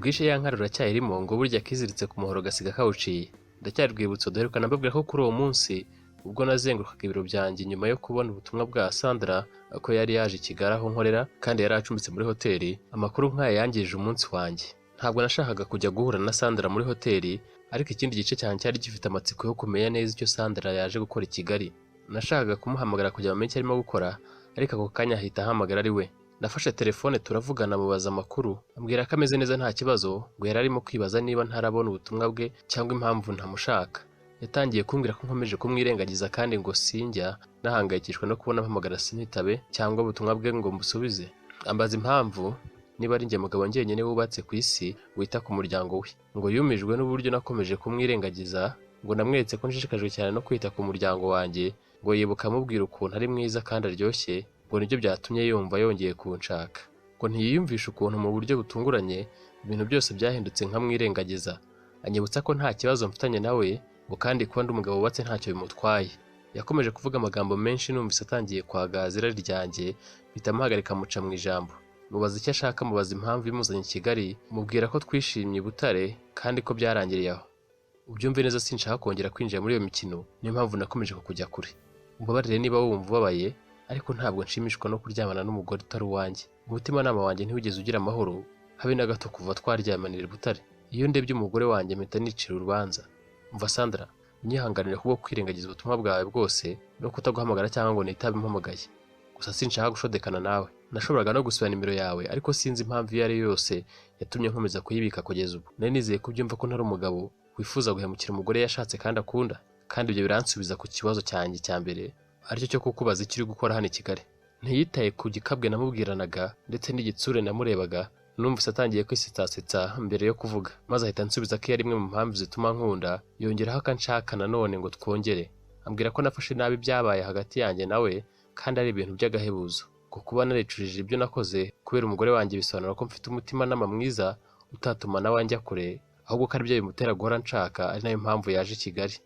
Rwishe ya nka ruracyayirimo ngo burya kiziritse ku muhoro gasiga kawuciye. Ndacyari rwibutso duherukana mbabwira ko kuri uwo munsi ubwo nazengurukaga ibiro byanjye nyuma yo kubona ubutumwa bwa Sandra ko yari yaje i Kigali aho nkorera kandi yari acumbitse muri hoteli, amakuru nk'aya yangije umunsi wanjye. Ntabwo nashakaga kujya guhura na Sandra muri hoteli, ariko ikindi gice cyanjye cyari gifite amatsiko yo kumenya neza icyo Sandra yaje gukora i Kigali. Nashakaga kumuhamagara kugira ngo amenye icyo arimo gukora, ariko ako kanya ahita ahamagara ari we. Nafashe telefone turavugana, mubaza amakuru, ambwira ko ameze neza nta kibazo, ngo yari arimo kwibaza niba ntarabona ubutumwa bwe cyangwa impamvu ntamushaka. Yatangiye kumbwira ko nkomeje kumwirengagiza kandi ngo sinjya nahangayikishwa no kubona mpamagara sinitabe cyangwa ubutumwa bwe ngo mbusubize. Ambaza impamvu niba ari njye mugabo njyenyine wubatse ku isi wita ku muryango we, ngo yumijwe n'uburyo nakomeje kumwirengagiza, ngo namweretse ko nshishikajwe cyane no kwita ku muryango wanjye, ngo yibuka amubwira ukuntu ari mwiza kandi aryoshye, ngo nibyo byatumye yumva yongeye kunshaka. Ngo ntiyiyumvisha ukuntu mu buryo butunguranye ibintu byose byahindutse nkamwirengagiza. Anyibutsa ko nta kibazo mfitanye nawe, ngo kandi kuba ndi umugabo wubatse ntacyo bimutwaye. Yakomeje kuvuga amagambo menshi, numvise atangiye kwagaza irari ryanjye, mpita muhagarika muca mu ijambo. Mubaza icyo ashaka, mubaza impamvu imuzanye i Kigali, mubwira ko twishimye i Butare kandi ko byarangiriye aho. Ubyumve neza, sinshaka kongera kwinjira muri iyo mikino, niyo mpamvu nakomeje kukujya kure. Umbabarire niba wumva ubabaye, ariko ntabwo nshimishwa no kuryamana n'umugore utari uwanjye. Umutimanama wanjye ntiwigeze ugira amahoro habe na gato kuva twaryamanira i Butare. Iyo ndebye umugore wanjye mpita nicira urubanza. Umva Sandra, unyihanganire kubwo kwirengagiza ubutumwa bwawe bwose no kutaguhamagara cyangwa ngo nitabe impamagaye. Gusa sinshaka gushodekana nawe. Nashoboraga no gusubira nimero yawe, ariko sinzi impamvu iyo ari yo yose yatumye nkomeza kuyibika kugeza ubu. Nari nizeye ko ubyumva ko ntari umugabo wifuza guhemukira umugore yashatse kandi akunda, kandi ibyo biransubiza ku kibazo cyanjye cya mbere, aricyo cyo kukubaza icyo uri gukora hano i Kigali. Ntiyitaye ku gikabwe namubwiranaga ndetse n'igitsure namurebaga. Numvise atangiye kwisetasetsa mbere yo kuvuga, maze ahita ansubiza ko ari imwe mu mpamvu zituma nkunda, yongeraho akanshaka nanone ngo twongere. Ambwira ko nafashe nabi ibyabaye hagati yanjye nawe kandi ari ibintu by'agahebuzo, ko kuba naricujije ibyo nakoze kubera umugore wanjye bisobanura ko mfite umutimanama mwiza utatuma nawe njya kure, ahubwo ko ari byo bimutera guhora nshaka, ari nayo mpamvu yaje i Kigali.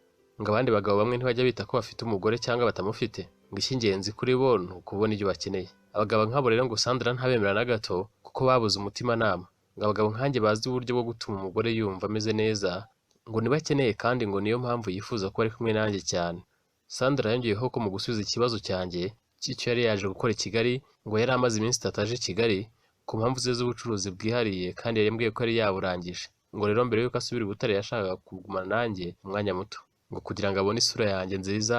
Ngo abandi bagabo bamwe ntibajya bita ko bafite umugore cyangwa batamufite, ngo icy'ingenzi kuri bo ni ukubona ibyo bakeneye. Abagabo nk'abo rero ngo Sandra ntabemera na gato kuko babuze umutimanama. Ngo abagabo nkanjye bazi uburyo bwo gutuma umugore yumva ameze neza, ngo nibakeneye kandi ngo niyo mpamvu yifuza kuba ari kumwe nanjye cyane. Sandra yongeyeho ko mu gusubiza ikibazo cyanjye cy'icyo yari yaje gukora i Kigali, ngo yari amaze iminsi 3 aje i Kigali ku mpamvu ze z'ubucuruzi bwihariye kandi yambwiye ko yari yaburangije. Ngo rero mbere y'uko asubira i Butare yashakaga kugumana nanjye umwanya muto, ngo kugira ngo abone isura yanjye nziza,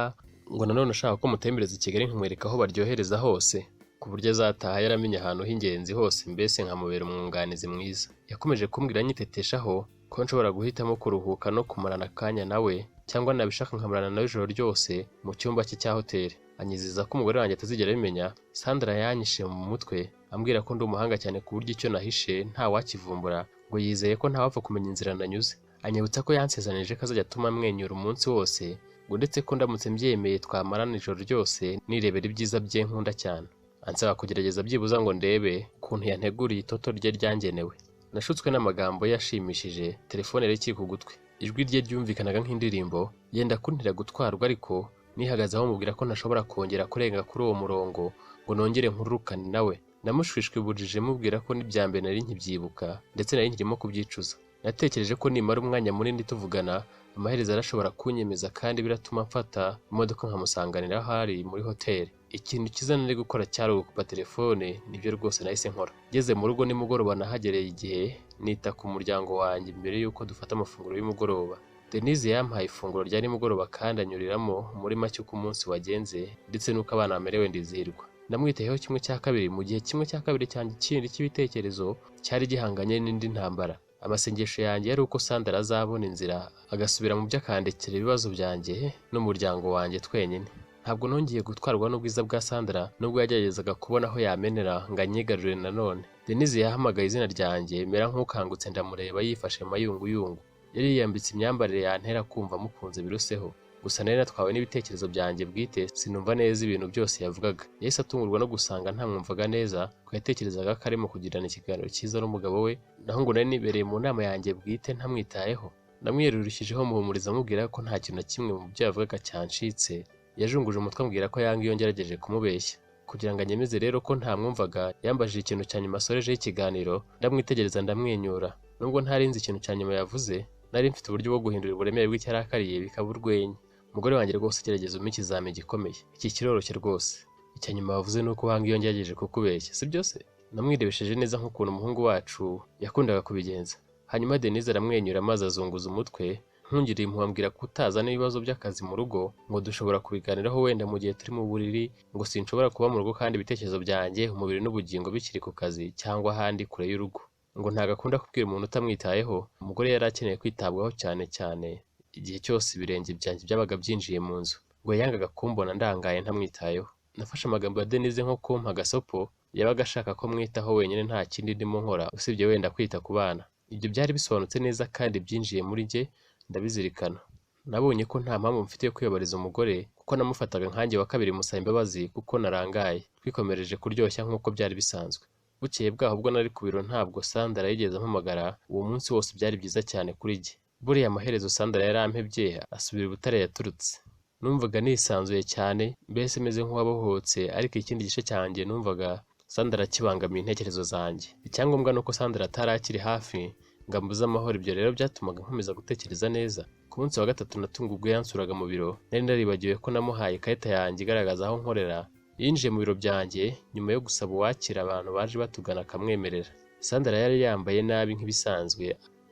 ngo nanone ashaka ko mutembereza i Kigali nkamwereka aho baryohereza hose, ku buryo azataha yaramenye ahantu h'ingenzi hose, mbese nkamubera umwunganizi mwiza. Yakomeje kumbwira nyiteteshaho ko nshobora guhitamo kuruhuka no kumarana akanya nawe, cyangwa nabishaka nkamarana nawe ijoro ryose mu cyumba cye cya hoteli. Anyiziza ko umugore wanjye atazigera abimenya. Sandra yanyishe mu mutwe ambwira ko ndi umuhanga cyane ku buryo icyo nahishe nta wakivumbura, ngo yizeye ko ntawapfa kumenya inzira nanyuze. Anyibutsa ko yansezanije ko azajya atuma amwenyura umunsi wose, ngo ndetse ko ndamutse mbyemeye twamarana ijoro ryose nirebera ibyiza bye nkunda cyane. Ansaba kugerageza byibuza ngo ndebe ukuntu yanteguriye itoto rye ryangenewe. Nashutswe n'amagambo yashimishije, telefone yari ikiri ku gutwi. Ijwi rye ryumvikanaga nk'indirimbo, yenda kuntira gutwarwa, ariko nihagaze aho mubwira ko ntashobora kongera kurenga kuri uwo murongo ngo nongere nkururukane nawe. Namushwishwibujije mubwira ko n'ibyambere nari nkibyibuka ndetse nari nkirimo kubyicuza. Natekereje ko nimara umwanya munini tuvugana, amaherezo arashobora kunyemeza kandi biratuma mfata imodoka nkamusanganira aho ari muri hoteli. Ikintu cyiza nari gukora cyari gukupa telefone, nibyo rwose nahise nkora. Ngeze mu rugo nimugoroba nahagereye igihe nita ku muryango wanjye mbere y'uko dufata amafunguro y'umugoroba. Denise yampaye ifunguro rya nimugoroba kandi anyuriramo muri make uko umunsi wagenze ndetse n'uko abana bamerewe ndizihirwa. Ndamwitayeho 1/2 mu gihe 1/2 cyanjye kindi cy'ibitekerezo cyari gihanganye n'indi ntambara. Amasengesho yanjye yari uko Sandra azabona inzira agasubira mu byo akandekera ibibazo byanjye n'umuryango wanjye twenyine. Ntabwo nongeye gutwarwa n'ubwiza bwa Sandra nubwo yageragezaga kubona aho yamenera ngo anyigarurire nanone. Denise yahamagaye izina ryanjye mera nk'ukangutse, ndamureba yifashe mu mayunguyungu. Yari yiyambitse imyambarire yantera kumva mukunze biruseho. Gusa nari natwawe n'ibitekerezo byanjye bwite, sinumva neza ibintu byose yavugaga. Yahise atungurwa no gusanga ntamwumvaga neza, ko yatekerezaga ko arimo kugirana ikiganiro cyiza n'umugabo we, naho ngo nari nibereye mu nama yanjye bwite ntamwitayeho. Namwiyerurushyijeho muhumuriza mubwira ko nta kintu na kimwe mu byo yavugaga cyancitse. Yajunguje umutwe ambwira ko yanga iyo ngerageje kumubeshya. Kugira ngo anyemeze rero ko ntamwumvaga, yambajije ikintu cya nyuma asorejeho ikiganiro. Ndamwitegereza ndamwenyura. Nubwo ntari nzi ikintu cya nyuma yavuze, nari mfite uburyo bwo guhindura uburemere bw'icyarakariye bikaba urwenya. Umugore wanjye rwose gerageza umpe ikizami gikomeye. Iki kiroroshye rwose. Icya nyuma wavuze ni uko wanga iyo ngerageje kukubeshya, si byose? Namwirebesheje neza nk'ukuntu umuhungu wacu yakundaga kubigenza. Hanyuma Denise aramwenyura maze azunguza umutwe, ntungire impuhwe ambwira ko utazana ibibazo by'akazi mu rugo ngo dushobora kubiganiraho wenda mu gihe turi mu buriri, ngo sinshobora kuba mu rugo kandi ibitekerezo byanjye, umubiri n'ubugingo bikiri ku kazi cyangwa ahandi kure y'urugo. Ngo ntagakunda kubwira umuntu utamwitayeho. Umugore yari akeneye kwitabwaho cyane cyane igihe cyose ibirenge byanjye byabaga byinjiye mu nzu. Ngo yangaga kumbona ndangaye ntamwitayeho. Nafashe amagambo ya Denise nko kumpa agasopo, yabaga ashaka ko mwitaho wenyine nta kindi ndimo nkora usibye wenda kwita ku bana. Ibyo byari bisobanutse neza kandi byinjiye muri njye, ndabizirikana. Nabonye ko nta mpamvu mfite yo kwiyobariza umugore kuko namufataga nkanjye wa kabiri musaba imbabazi kuko narangaye. Twikomereje kuryoshya nk'uko byari bisanzwe. Bukeye bwaho ubwo nari ku biro ntabwo Sandra yigeze ampamagara. Uwo munsi wose byari byiza cyane kuri njye. Buriya amaherezo Sandra yarampebye asubira i Butare yaturutse. Numvaga nisanzuye cyane, mbese meze nk'uwabohotse, ariko ikindi gice cyanjye numvaga Sandra kibangamiye intekerezo zanjye. Icyangombwa ni uko Sandra atari akiri hafi ngo ambuze amahoro. Ibyo rero byatumaga nkomeza gutekereza neza. Ku munsi wa gatatu natunga ubwo yansuraga mu biro, nari naribagiwe ko namuhaye ikarita yanjye igaragaza aho nkorera. Yinjiye mu biro byanjye nyuma yo gusaba uwakira abantu baje batugana akamwemerera. Sandra yari yambaye nabi nk'ibisanzwe,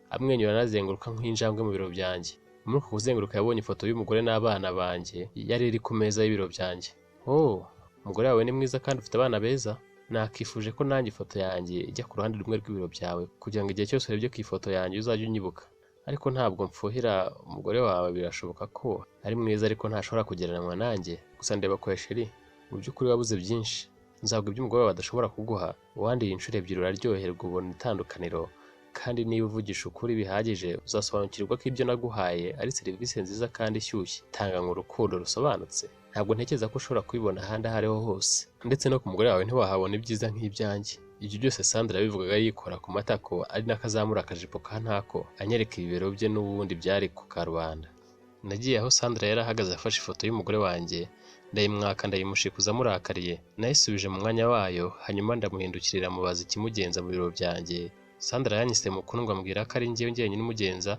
amwenyura anazenguruka nk'injangwe mu biro byanjye. Muri uko kuzenguruka yabonye ifoto y'umugore n'abana banjye yari iri ku meza y'ibiro byanjye. Oh, umugore wawe ni mwiza kandi ufite abana beza. Nakifuje ko nanjye ifoto yanjye ijya ku ruhande rumwe rw'ibiro byawe kugira ngo igihe cyose urebye ku ifoto yanjye uzajye unyibuka. Ariko ntabwo mfuhira umugore wawe, birashoboka ko ari mwiza ariko ntashobora kugereranywa nanjye. Gusa ndeba ko Sheri, mu by'ukuri wabuze byinshi. Nzaguha ibyo umugore wawe adashobora kuguha. Uwandiye inshuro ebyiri uraryoherwa ubona itandukaniro, kandi niba uvugisha ukuri bihagije uzasobanukirwa ko ibyo naguhaye ari serivisi nziza kandi ishyushye. Tanga urukundo rusobanutse. Ntabwo ntekereza ko ushobora kubibona ahandi aho ariho hose, ndetse no ku mugore wawe ntiwahabona ibyiza nk'ibyanjye. Ibyo byose Sandra yabivugaga yikora ku matako, ari nako azamura akajipo ka ntako anyereka ibibero bye n'ubundi byari ku karubanda. Nagiye aho Sandra yari ahagaze afashe ifoto y'umugore wanjye, ndayimwaka ndayimushikuza murakariye. Nayisubije mu mwanya wayo, hanyuma ndamuhindukirira mubaza ikimugenza mu biro byanjye. Sandra yanyise mu kundwa ambwira ko ari njyewe njyenyine umugenza,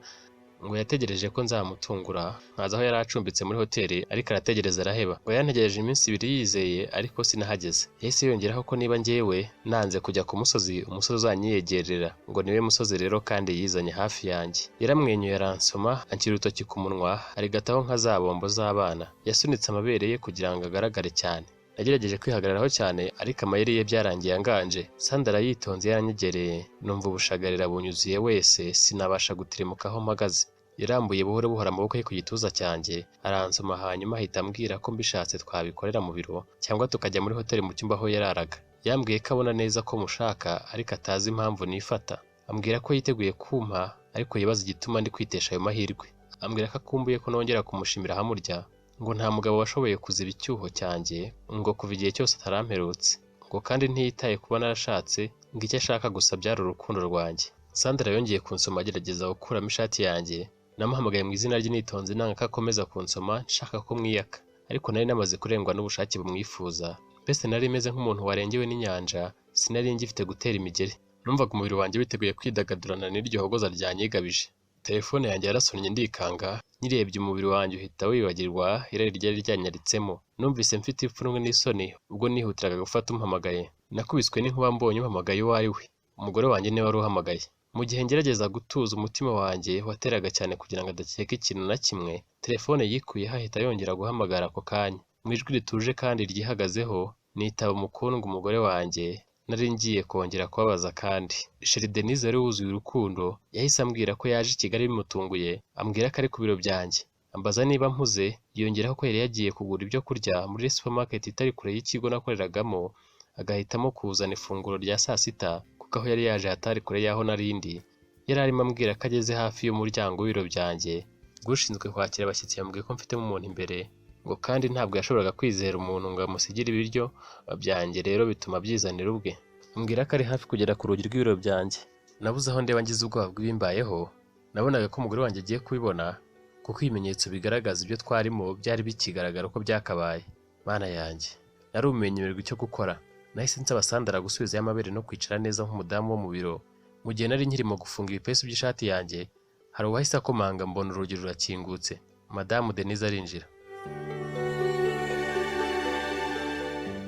ngo yategereje ko nzamutungura nkaza aho yari acumbitse muri hoteli, ariko arategereza araheba. Ngo yantegereje iminsi ibiri yizeye, ariko sinahageze. Yahise yongeraho ko niba njyewe nanze kujya ku musozi, umusozi uzanyiyegerera, ngo niwe musozi rero kandi yizanye hafi yanjye. Yaramwenyuye aransoma, anshyira urutoki ku munwa, arigataho nka za bombo z'abana. Yasunitse amabere ye kugira ngo agaragare cyane. Nagerageje kwihagararaho cyane, ariko amayeri ye byarangiye anganje. Sandra yitonze yaranyegereye, numva ubushagarira bunyuzuye wese, sinabasha gutirimuka aho mpagaze. Yarambuye buhoro buhoro amaboko ye ku gituza cyanjye, aransoma hanyuma ahita ambwira ko mbishatse twabikorera mu biro cyangwa tukajya muri hoteli mu cyumba aho yararaga. Yambwiye ko abona neza ko mushaka ariko atazi impamvu nifata. Ambwira ko yiteguye kumpa ariko yibaza igituma ndi kwitesha ayo mahirwe. Ambwira ko akumbuye ko nongera kumushimira hamurya, ngo nta mugabo washoboye kuziba icyuho cyanjye, ngo kuva igihe cyose ataramperutse, ngo kandi ntiyitaye kuba narashatse, ngo icyo ashaka gusa byari urukundo rwanjye. Sandra yongeye kunsoma agerageza gukuramo ishati yanjye. Namuhamagaye mu izina rye nitonze nanga ko akomeza kunsoma nshaka ko mwiyaka, ariko nari namaze kurengwa n'ubushake bumwifuza. Mbese nari meze nk'umuntu warengewe n'inyanja, sinari ngifite gutera imigeri. Numvaga umubiri wanjye witeguye kwidagadurana n'iryo hogoza ryanyigabije. Telefone yanjye yarasonnye ndikanga, nyirebye umubiri wanjye uhita wibagirwa irari ryari ryanyaritsemo. Numvise mfite ipfunwe n'isoni ubwo nihutiraga gufata umpamagaye. Nakubiswe n'inkuba mbonye umpamagaye uwo ari we. Umugore wanjye niwe wari uhamagaye. Mu gihe ngerageza gutuza umutima wanjye wateraga cyane kugira ngo adakeka ikintu na kimwe, telefone yikuye hahita yongera guhamagara ako kanya. Mu ijwi rituje kandi ryihagazeho, nitaba umukundwa umugore wanjye. Nari ngiye kongera kubabaza kandi. Sheri Denise wari wuzuye urukundo, yahise ambwira ko yaje i Kigali bimutunguye, ambwira ko ari ku biro byanjye. Ambaza niba mpuze, yongeraho ko yari yagiye kugura ibyo kurya muri supermarket itari kure y'ikigo nakoreragamo, agahitamo kuzana ifunguro rya saa sita kuko aho yari yaje hatari kure y'aho narindi. Yari arimo ambwira ko ageze hafi y'umuryango w'ibiro byanjye. Ushinzwe kwakira abashyitsi yambwiye ko mfitemo umuntu imbere, ngo kandi ntabwo yashoboraga kwizera umuntu ngo amusigire ibiryo byanjye, rero bituma byizanira ubwe. Ambwira ko ari hafi kugera ku rugi rw'ibiro byanjye. Nabuze aho ndeba ngize ubwoba bw'ibimbayeho. Nabonaga ko umugore wanjye agiye kubibona kuko ibimenyetso bigaragaza ibyo twarimo byari bikigaragara uko byakabaye. Mana yanjye, narumenyemerwa icyo gukora. Nahise nsaba Sandra gusubizayo amabere no kwicara neza nk'umudamu wo mu biro, Mu gihe nari nkirimo gufunga ibipesu by'ishati yanjye, hari uwahise akomanga mbona urugi rurakingutse. Madamu Denise arinjira.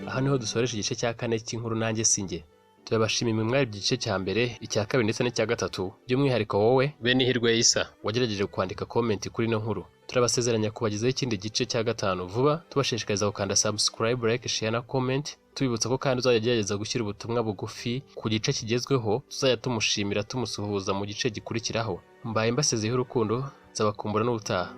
Aha niho dusoreje igice cya 4 cy'inkuru Nanjye Sinjye. Turabashimira mwe mwari igice cya mbere, icya kabiri ndetse n'icya gatatu, by'umwihariko wowe Benihirwe Isa wagerageje kwandika comment kuri ino nkuru. Turabasezeranya kubagezaho ikindi gice cya 5 vuba, tubashishikariza gukanda subscribe, like, share na comment. Tubibutsa ko kandi uzajya gerageza gushyira ubutumwa bugufi ku gice kigezweho, tuzajya tumushimira tumusuhuza mu gice gikurikiraho. Mbaye mbasezeho urukundo, nzabakumbura n'ubutaha.